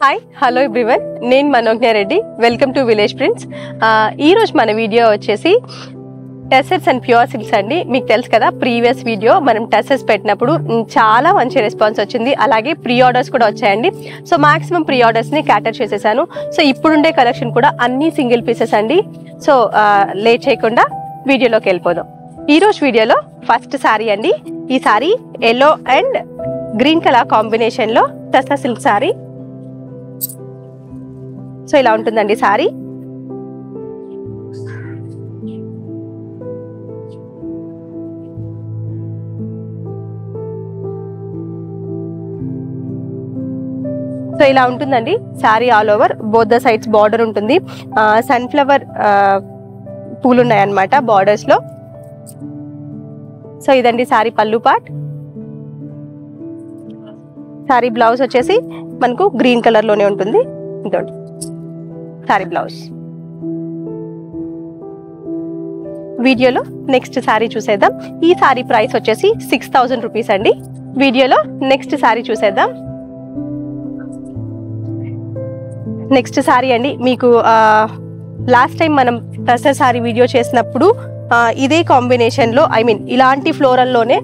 Hi hello everyone, నేను Manogna Reddy. Welcome to village prints. ఈరోజు మన వీడియో వచ్చేసి టెసర్స్ అండ్ ప్యూర్ సిల్క్స్ అండి. మీకు తెలుసు కదా, ప్రీవియస్ వీడియో మనం టెసర్స్ పెట్టినప్పుడు చాలా మంచి రెస్పాన్స్ వచ్చింది. అలాగే ప్రీ ఆర్డర్స్ కూడా వచ్చాయండి. సో మాక్సిమం ప్రీ ఆర్డర్స్ని క్యాటర్ చేసేసాను. సో ఇప్పుడుండే కలెక్షన్ కూడా అన్ని సింగిల్ పీసెస్ అండి. సో లేట్ చేయకుండా వీడియోలోకి వెళ్ళిపోదాం. ఈరోజు వీడియోలో ఫస్ట్ శారీ అండి. ఈ sari yellow and green colour కాంబినేషన్లో టెసర్ సిల్క్ శారీ. సో ఇలా ఉంటుందండి శారీ. సో ఇలా ఉంటుందండి sari. All over both the sides border ఉంటుంది. సన్ఫ్లవర్ పూలు ఉన్నాయన్నమాట బార్డర్స్ లో. సో ఇదండి శారీ పళ్ళు పార్ట్. శారీ బ్లౌజ్ వచ్చేసి మనకు గ్రీన్ కలర్ లోనే ఉంటుంది. ఇదండి శారీ బ్లౌజ్. వీడియోలో నెక్స్ట్ శారీ చూసేద్దాం. ఈ శారీ ప్రైస్ వచ్చేసి 6000 రూపీస్ అండి. వీడియోలో నెక్స్ట్ శారీ చూసేద్దాం. నెక్స్ట్ శారీ అండి. మీకు లాస్ట్ టైం మనం టసర్ శారీ వీడియో చేసినప్పుడు ఇదే కాంబినేషన్లో, ఇలాంటి ఫ్లోరల్లోనే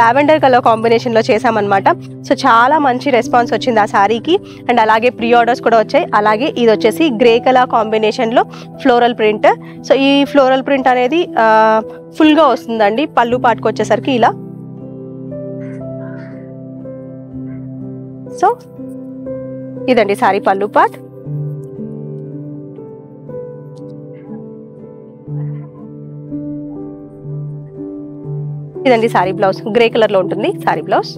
లావెండర్ కలర్ కాంబినేషన్లో చేసామన్నమాట. సో చాలా మంచి రెస్పాన్స్ వచ్చింది ఆ శారీకి. అండ్ అలాగే ప్రీ ఆర్డర్స్ కూడా వచ్చాయి. అలాగే ఇది వచ్చేసి గ్రే కలర్ కాంబినేషన్లో ఫ్లోరల్ ప్రింట్. సో ఈ ఫ్లోరల్ ప్రింట్ అనేది ఫుల్గా వస్తుందండి. పళ్ళు పాటుకు వచ్చేసరికి ఇలా. సో ఇదండి శారీ పళ్ళు పార్ట్. ఇదండి శారీ బ్లౌజ్. గ్రే కలర్ లో ఉంటుంది శారీ బ్లౌజ్.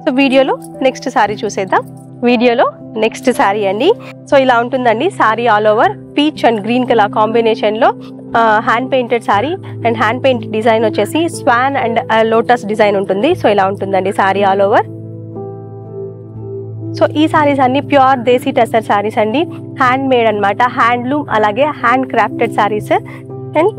సో వీడియోలో నెక్స్ట్ శారీ చూసేద్దాం. వీడియోలో నెక్స్ట్ శారీ అండి. సో ఇలా ఉంటుందండి sari. All over peach and green colour combination లో hand painted sari. And hand paint design వచ్చేసి స్వాన్ అండ్ లోటస్ డిజైన్ ఉంటుంది. సో ఇలా ఉంటుందండి శారీ ఆల్ ఓవర్. సో ఈ శారీస్ అన్ని ప్యూర్ దేశీ టెసర్ శారీస్ అండి. హ్యాండ్ మేడ్ అనమాట, హ్యాండ్లూమ్ అలాగే హ్యాండ్ క్రాఫ్టెడ్ శారీస్. అండ్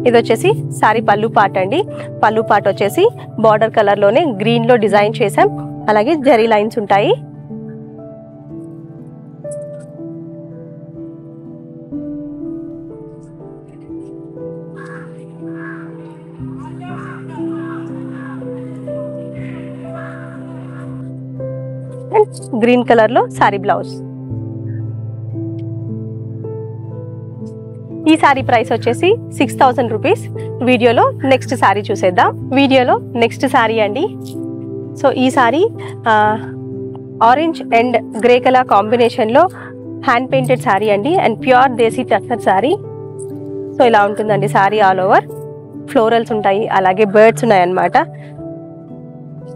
ఇది వచ్చేసి శారీ పళ్ళు పార్ట్ అండి. పళ్ళు పార్ట్ వచ్చేసి బార్డర్ కలర్ లోనే గ్రీన్ లో డిజైన్ చేసాం. అలాగే జరీ లైన్స్ ఉంటాయి. అండ్ గ్రీన్ కలర్ లో శారీ బ్లౌజ్. ఈ శారీ ప్రైస్ వచ్చేసి 6000 రూపీస్. వీడియోలో నెక్స్ట్ శారీ చూసేద్దాం. వీడియోలో నెక్స్ట్ శారీ అండి. సో ఈ sari orange and grey colour combination లో హ్యాండ్ పెయింటెడ్ శారీ అండి. And pure desi tussar sari. So ఇలా ఉంటుందండి శారీ. ఆల్ ఓవర్ ఫ్లోరల్స్ ఉంటాయి, అలాగే బర్డ్స్ ఉన్నాయి అన్నమాట.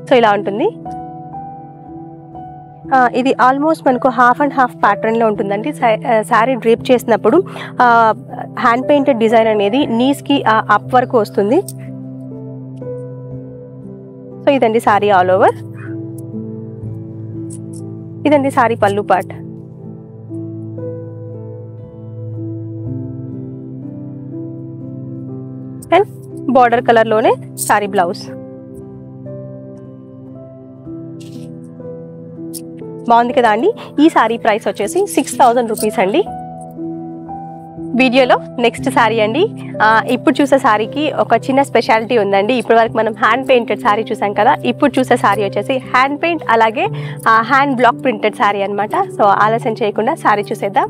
సో ఇలా ఉంటుంది. ఇది ఆల్మోస్ట్ మనకు హాఫ్ అండ్ హాఫ్ ప్యాటర్న్ లో ఉంటుందండి. శారీ డ్రేప్ చేసినప్పుడు హ్యాండ్ పెయింటెడ్ డిజైన్ అనేది నీస్ కి అప్ వరకు వస్తుంది. సో ఇదండి శారీ ఆల్ ఓవర్. ఇదండి శారీ పళ్ళు పార్ట్. అండ్ బార్డర్ కలర్ లోనే శారీ బ్లౌజ్. బాగుంది కదా అండి. ఈ శారీ ప్రైస్ వచ్చేసి 6000 రూపీస్ అండి. వీడియోలో నెక్స్ట్ శారీ అండి. ఇప్పుడు చూసే శారీకి ఒక చిన్న స్పెషాలిటీ ఉందండి. ఇప్పటి వరకు మనం హ్యాండ్ పెయింటెడ్ శారీ చూసాం కదా. ఇప్పుడు చూసే శారీ వచ్చేసి హ్యాండ్ పెయింట్ అలాగే హ్యాండ్ బ్లాక్ ప్రింటెడ్ శారీ అనమాట. సో ఆలస్యం చేయకుండా శారీ చూసేద్దాం.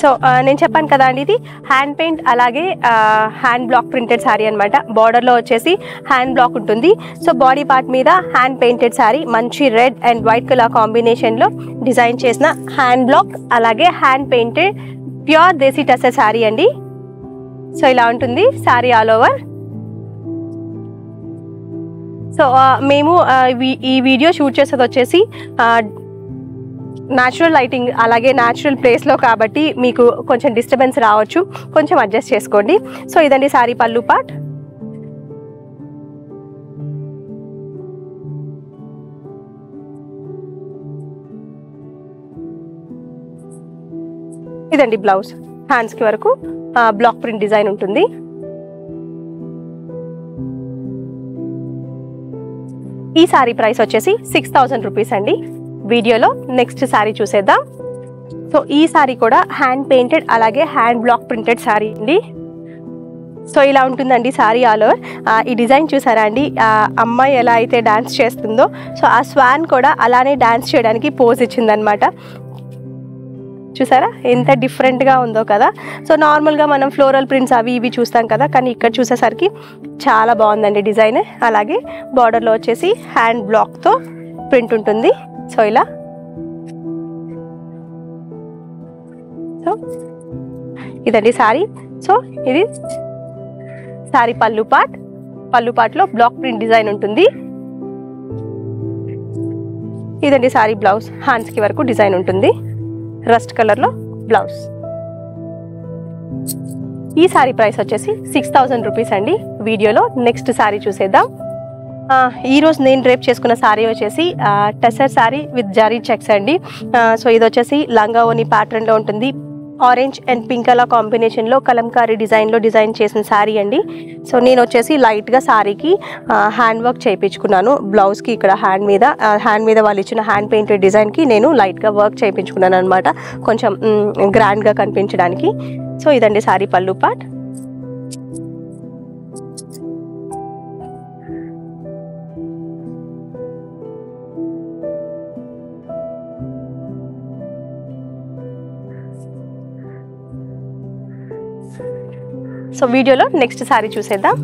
సో నేను చెప్పాను కదా అండి, ఇది హ్యాండ్ పెయింట్ అలాగే హ్యాండ్ బ్లాక్ ప్రింటెడ్ శారీ అనమాట. బార్డర్లో వచ్చేసి హ్యాండ్ బ్లాక్ ఉంటుంది. సో బాడీ పార్ట్ మీద హ్యాండ్ పెయింటెడ్ శారీ, మంచి రెడ్ అండ్ వైట్ కలర్ కాంబినేషన్లో డిజైన్ చేసిన హ్యాండ్ బ్లాక్ అలాగే హ్యాండ్ పెయింటెడ్ ప్యూర్ దేశీ టసర్ శారీ అండి. సో ఇలా ఉంటుంది శారీ ఆల్ ఓవర్. సో మేము ఈ వీడియో షూట్ చేసేది వచ్చేసి న్యాచురల్ లైటింగ్ అలాగే న్యాచురల్ ప్లేస్లో కాబట్టి మీకు కొంచెం డిస్టర్బెన్స్ రావచ్చు, కొంచెం అడ్జస్ట్ చేసుకోండి. సో ఇదండి శారీ పళ్ళు పార్ట్. ఇదండి బ్లౌజ్. హ్యాండ్స్ కి వరకు బ్లాక్ ప్రింట్ డిజైన్ ఉంటుంది. ఈ సారీ ప్రైస్ వచ్చేసి 6000 రూపీస్ అండి. వీడియోలో నెక్స్ట్ సారీ చూసేద్దాం. సో ఈ సారీ కూడా హ్యాండ్ పెయింటెడ్ అలాగే హ్యాండ్ బ్లాక్ ప్రింటెడ్ సారీ అండి. సో ఇలా ఉంటుందండి సారీ ఆల్ ఓవర్. ఈ డిజైన్ చూసారా అండి, అమ్మాయి ఎలా అయితే డాన్స్ చేస్తుందో సో ఆ స్వాన్ కూడా అలానే డాన్స్ చేయడానికి పోజ్ ఇచ్చిందనమాట. చూసారా ఎంత డిఫరెంట్గా ఉందో కదా. సో నార్మల్గా మనం ఫ్లోరల్ ప్రింట్స్ అవి ఇవి చూస్తాం కదా, కానీ ఇక్కడ చూసేసరికి చాలా బాగుందండి డిజైన్. అలాగే బార్డర్లో వచ్చేసి హ్యాండ్ బ్లాక్తో ప్రింట్ ఉంటుంది. సో ఇలా సో ఇదండి సారీ. సో ఇది సారీ పళ్ళు పార్ట్లో బ్లాక్ ప్రింట్ డిజైన్ ఉంటుంది. ఇదండి సారీ బ్లౌజ్, హ్యాండ్స్కి వరకు డిజైన్ ఉంటుంది. రస్ట్ కలర్లో బ్లౌజ్. ఈ సారీ ప్రైస్ వచ్చేసి 6000 రూపీస్ అండి. వీడియోలో నెక్స్ట్ సారీ చూసేద్దాం. ఈరోజు నేను డ్రేప్ చేసుకున్న సారీ వచ్చేసి tussar sorry with zari checks అండి. సో ఇది వచ్చేసి లంగా ఓని ప్యాటర్న్లో ఉంటుంది. ఆరెంజ్ అండ్ పింక్ అలా కాంబినేషన్లో కలంకారీ డిజైన్లో డిజైన్ చేసిన శారీ అండి. సో నేను వచ్చేసి లైట్గా శారీకి హ్యాండ్ వర్క్ చేయించుకున్నాను. బ్లౌజ్కి ఇక్కడ హ్యాండ్ మీద వాళ్ళు ఇచ్చిన హ్యాండ్ పెయింటెడ్ డిజైన్కి నేను లైట్గా వర్క్ చేయించుకున్నాను అనమాట, కొంచెం గ్రాండ్గా కనిపించడానికి. సో ఇదండి శారీ పళ్ళు పార్ట్. సో వీడియోలో నెక్స్ట్ సారీ చూసేద్దాం.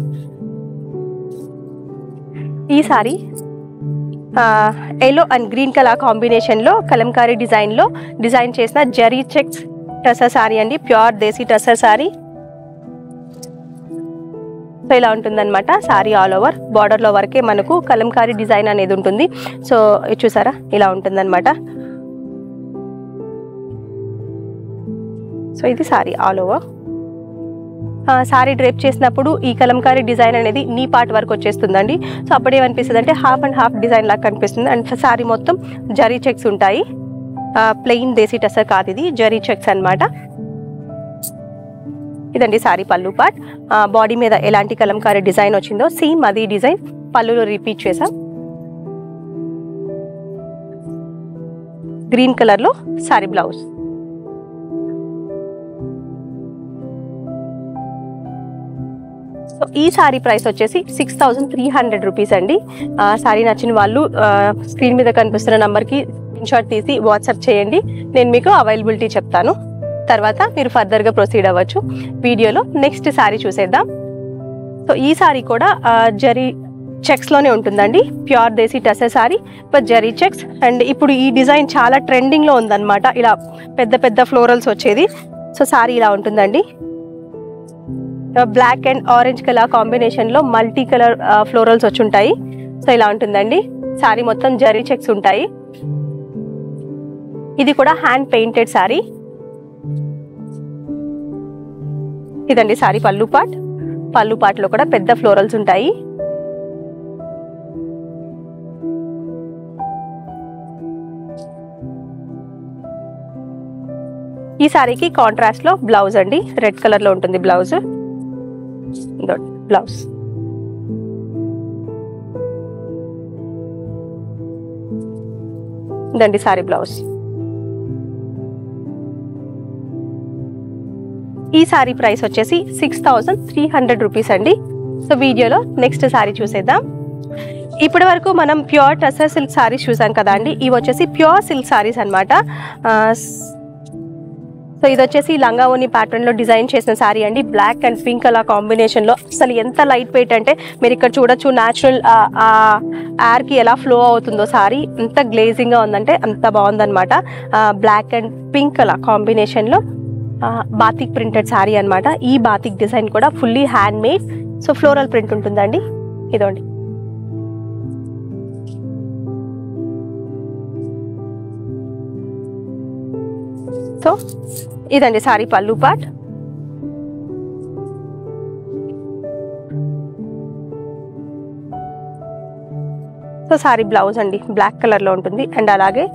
ఈ sorry yellow and green colour కాంబినేషన్లో కలంకారీ డిజైన్లో డిజైన్ చేసిన జరీ చెక్స్ టసర్ సారీ అండి. ప్యూర్ దేశీ టసర్ సారీ. సో ఇలా ఉంటుందన్నమాట సారీ ఆల్ ఓవర్. బార్డర్లో వరకే మనకు కలంకారీ డిజైన్ అనేది ఉంటుంది. సో చూసారా ఇలా ఉంటుందన్నమాట. సో ఇది sorry all over. Sorry drape చేసినప్పుడు ఈ కలంకారీ డిజైన్ అనేది నీ పార్ట్ వరకు వచ్చేస్తుందండి. సో అప్పుడు ఏమనిపిస్తుంది అంటే హాఫ్ అండ్ హాఫ్ డిజైన్ లాగా కనిపిస్తుంది. అండ్ సారీ మొత్తం జరీ చెక్స్ ఉంటాయి. ప్లెయిన్ దేశీ టసర్ కాదు, ఇది జరీ చెక్స్ అనమాట. ఇదండి సారీ పళ్ళు పార్ట్. బాడీ మీద ఎలాంటి కలంకారీ డిజైన్ వచ్చిందో సేమ్ అది డిజైన్ పళ్ళులో రిపీట్ చేసాం. గ్రీన్ కలర్లో సారీ బ్లౌజ్. సో ఈ సారీ ప్రైస్ వచ్చేసి 6300 రూపీస్ అండి. సారీ నచ్చిన వాళ్ళు స్క్రీన్ మీద కనిపిస్తున్న నంబర్కి స్క్రీన్షాట్ తీసి వాట్సాప్ చేయండి. నేను మీకు అవైలబిలిటీ చెప్తాను, తర్వాత మీరు ఫర్దర్గా ప్రొసీడ్ అవ్వచ్చు. వీడియోలో నెక్స్ట్ సారీ చూసేద్దాం. సో ఈ సారీ కూడా జరీ చెక్స్లోనే ఉంటుందండి. Pure desi tussar sorry but zari checks. And ఇప్పుడు ఈ డిజైన్ చాలా ట్రెండింగ్లో ఉందన్నమాట, ఇలా పెద్ద పెద్ద ఫ్లోరల్స్ వచ్చేది. సో సారీ ఇలా ఉంటుందండి. బ్లాక్ అండ్ ఆరెంజ్ కలర్ కాంబినేషన్లో మల్టీ కలర్ ఫ్లోరల్స్ వచ్చి ఉంటాయి. సో ఇలా ఉంటుందండి. సారీ మొత్తం జరీ చెక్స్ ఉంటాయి. ఇది కూడా హ్యాండ్ పెయింటెడ్ సారీ. ఇదండి సారీ పళ్ళు పార్ట్లో కూడా పెద్ద ఫ్లోరల్స్ ఉంటాయి. ఈ సారీకి కాంట్రాస్ట్ లో బ్లౌజ్ అండి, రెడ్ కలర్ లో ఉంటుంది బ్లౌజ్. బ్లౌజ్ ఇదండి సారీ బ్లౌజ్. ఈ సారీ ప్రైస్ వచ్చేసి 6300 రూపీస్ అండి. సో వీడియోలో నెక్స్ట్ సారీ చూసేద్దాం. ఇప్పటి వరకు మనం ప్యూర్ టసర్ సిల్క్ సారీస్ చూసాం కదా అండి, ఇవి వచ్చేసి ప్యూర్ సిల్క్ సారీస్ అనమాట. సో ఇది వచ్చేసి లంగా ఓని ప్యాటర్న్ లో డిజైన్ చేసిన సారీ అండి. బ్లాక్ అండ్ పింక్ అలా కాంబినేషన్ లో అసలు ఎంత లైట్ వెయిట్ అంటే మీరు ఇక్కడ చూడొచ్చు. న్యాచురల్ ఎయిర్ కి ఎలా ఫ్లో అవుతుందో సారీ, ఎంత గ్లేజింగ్ గా ఉందంటే అంత బాగుందన్నమాట. బ్లాక్ అండ్ పింక్ అలా కాంబినేషన్ లో బాతిక్ ప్రింటెడ్ సారీ అనమాట. ఈ బాతిక్ డిజైన్ కూడా fully hand made. So floral print ఉంటుందండి. ఇదండి సో ఇదండి సారీ పళ్ళు పార్ట్. సో సారీ బ్లౌజ్ అండి బ్లాక్ కలర్ లో ఉంటుంది అండ్ అలాగే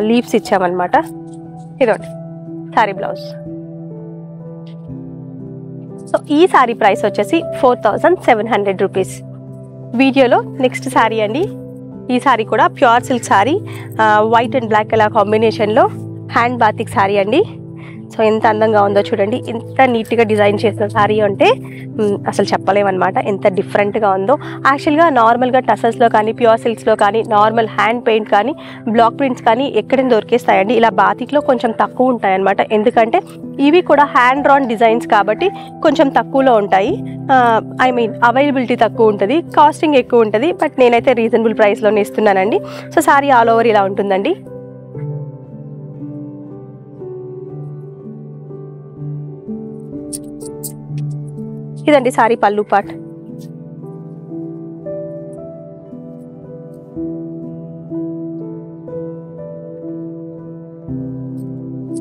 లీవ్స్ ఇచ్చామన్నమాట. ఇదండి సారీ బ్లౌజ్. సో ఈ సారీ ప్రైస్ వచ్చేసి 4700 రూపీస్. వీడియోలో నెక్స్ట్ సారీ అండి. ఈ సారీ కూడా pure silk sari, white and black colour కాంబినేషన్లో హ్యాండ్ బాతిక్ సారీ అండి. సో ఎంత అందంగా ఉందో చూడండి, ఎంత నీట్గా డిజైన్ చేసిన సారీ అంటే అసలు చెప్పలేమన్నమాట, ఎంత డిఫరెంట్గా ఉందో. యాక్చువల్గా నార్మల్గా టసల్స్లో కానీ ప్యూర్ సిల్క్స్లో కానీ నార్మల్ హ్యాండ్ పెయింట్ కానీ బ్లాక్ ప్రింట్స్ కానీ ఎక్కడైనా దొరికేస్తాయండి. ఇలా బాతిక్లో కొంచెం తక్కువ ఉంటాయన్నమాట, ఎందుకంటే ఇవి కూడా హ్యాండ్ డ్రాన్ డిజైన్స్ కాబట్టి కొంచెం తక్కువలో ఉంటాయి. ఐ మీన్ అవైలబిలిటీ తక్కువ ఉంటుంది, కాస్టింగ్ ఎక్కువ ఉంటుంది. బట్ నేనైతే రీజనబుల్ ప్రైస్లోనే ఇస్తున్నానండి. సో సారీ ఆల్ ఓవర్ ఇలా ఉంటుందండి. ఇదండి సారీ పళ్ళు part.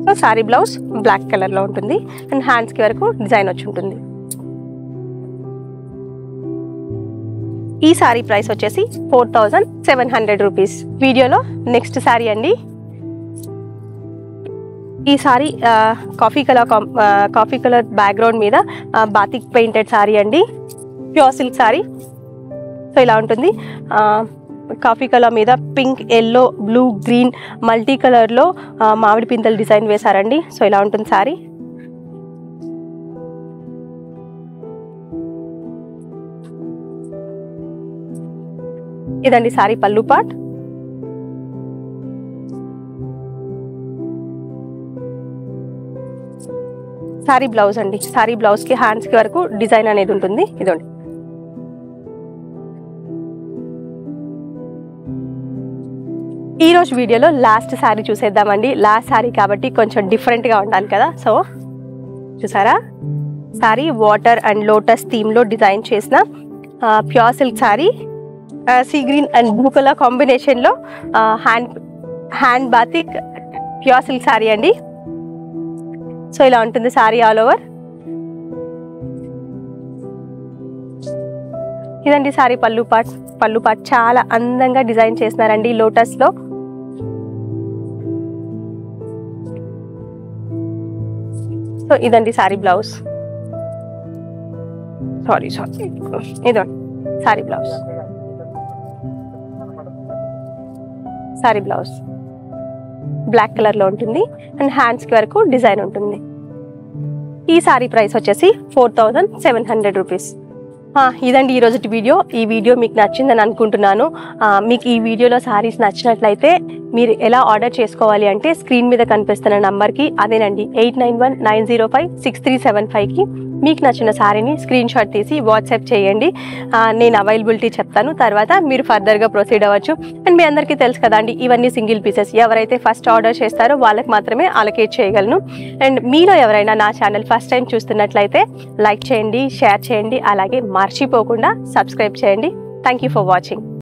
So sari blouse black కలర్లో ఉంటుంది అండ్ హ్యాండ్స్కి వరకు డిజైన్ వచ్చి ఉంటుంది. ఈ సారీ ప్రైస్ వచ్చేసి 4700 రూపీస్. వీడియోలో నెక్స్ట్ సారీ అండి. ఈ సారీ కాఫీ కలర్ బ్యాక్గ్రౌండ్ మీద బాతిక్ పెయింటెడ్ సారీ అండి, ప్యూర్ సిల్క్ సారీ. సో ఇలా ఉంటుంది. కాఫీ కలర్ మీద pink, yellow, blue, green multi కలర్లో మామిడి పిందెల డిజైన్ వేశారండి. సో ఇలా ఉంటుంది సారీ. ఇదండి సారీ పళ్ళు పార్ట్. సారీ బ్లౌజ్ అండి. సారీ బ్లౌజ్కి హ్యాండ్స్కి వరకు డిజైన్ అనేది ఉంటుంది. ఇదండి ఈరోజు వీడియోలో లాస్ట్ సారీ చూసేద్దామండి. లాస్ట్ సారీ కాబట్టి కొంచెం డిఫరెంట్గా ఉండాలి కదా. సో చూసారా, సారీ వాటర్ అండ్ లోటస్ థీమ్లో డిజైన్ చేసిన pure silk sari, sea green and blue colour కాంబినేషన్లో hand batik pure silk sari అండి. సో ఇలా ఉంటుంది సారీ ఆల్ ఓవర్. ఇదండి సారీ పళ్ళు పార్ట్ చాలా అందంగా డిజైన్ చేస్తున్నారండి లోటస్లో. సో ఇదండి సారీ బ్లౌజ్. సారీ ఇదండి sari blouse. Sari blouse black కలర్లో ఉంటుంది అండ్ హ్యాండ్స్కి వరకు డిజైన్ ఉంటుంది. ఈ సారీ ప్రైస్ వచ్చేసి 4700 రూపీస్. ఇదండి ఈరోజు వీడియో. ఈ వీడియో మీకు నచ్చిందని అనుకుంటున్నాను. మీకు ఈ వీడియోలో సారీస్ నచ్చినట్లయితే మీరు ఎలా ఆర్డర్ చేసుకోవాలి అంటే స్క్రీన్ మీద కనిపిస్తున్న నంబర్కి, అదేనండి 8919056375కి మీకు నచ్చిన సారీని స్క్రీన్ షాట్ తీసి వాట్సాప్ చేయండి. నేను అవైలబిలిటీ చెప్తాను, తర్వాత మీరు ఫర్దర్గా ప్రొసీడ్ అవ్వచ్చు. అండ్ మీ అందరికీ తెలుసు కదండి, ఇవన్నీ సింగిల్ పీసెస్. ఎవరైతే ఫస్ట్ ఆర్డర్ చేస్తారో వాళ్ళకి మాత్రమే అలొకేట్ చేయగలను. అండ్ మీలో ఎవరైనా నా ఛానల్ ఫస్ట్ టైం చూస్తున్నట్లయితే లైక్ చేయండి, షేర్ చేయండి, అలాగే మర్చిపోకుండా సబ్స్క్రైబ్ చేయండి. Thank you for watching.